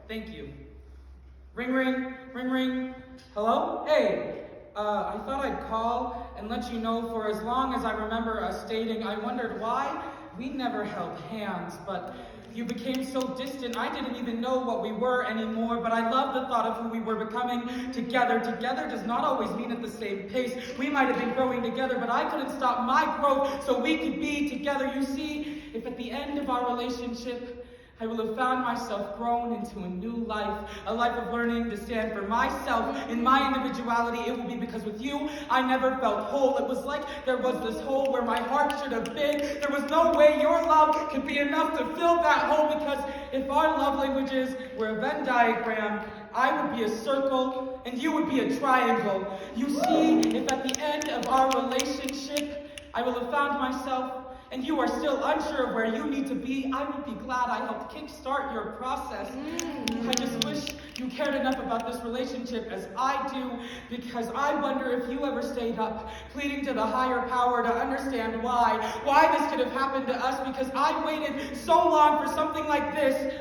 Thank you. Ring, ring, ring, ring. Hello? Hey, I thought I'd call and let you know for as long as I remember us dating, I wondered why we never held hands, but you became so distant, I didn't even know what we were anymore, but I love the thought of who we were becoming together. Together does not always mean at the same pace. We might have been growing together, but I couldn't stop my growth so we could be together. You see, if at the end of our relationship, I will have found myself grown into a new life, a life of learning to stand for myself in my individuality. It will be because with you, I never felt whole. It was like there was this hole where my heart should have been. There was no way your love could be enough to fill that hole, because if our love languages were a Venn diagram, I would be a circle and you would be a triangle. You see, if at the end of our relationship, I will have found myself and you are still unsure of where you need to be, I would be glad I helped kickstart your process. I just wish you cared enough about this relationship as I do, because I wonder if you ever stayed up, pleading to the higher power to understand why this could have happened to us, because I waited so long for something like this.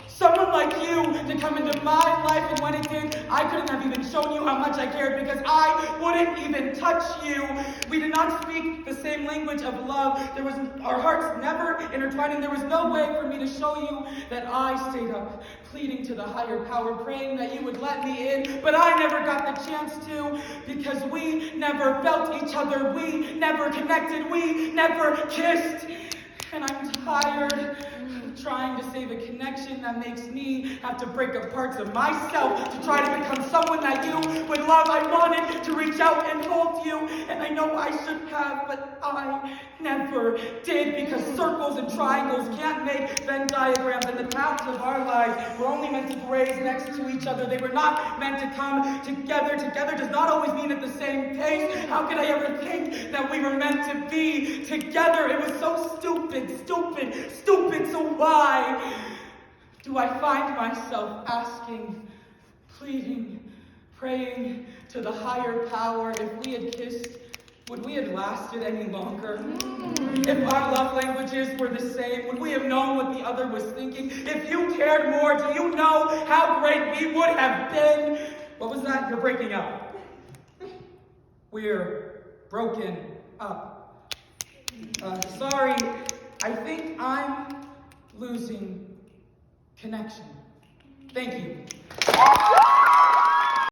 Someone like you to come into my life, and when it did, I couldn't have even shown you how much I cared, because I wouldn't even touch you. We did not speak the same language of love. Our hearts never intertwined, and there was no way for me to show you that I stayed up, pleading to the higher power, praying that you would let me in, but I never got the chance to, because we never felt each other, we never connected, we never kissed. And I'm tired of trying to save a connection that makes me have to break up parts of myself to try to become someone that you would love. I wanted to reach out and hold you, and I know I should have, but I never did, because circles and triangles can't make Venn diagrams, and the paths of our lives were only meant to graze next to each other. They were not meant to come together. Together does not always mean at the same pace. How could I ever think that we were meant to be together? It was so stupid, so why do I find myself asking, pleading, praying to the higher power? If we had kissed, would we have lasted any longer? If our love languages were the same, would we have known what the other was thinking? If you cared more, do you know how great we would have been? What was that? You're breaking up. We're broken up. Sorry, I think I'm losing connection. Thank you.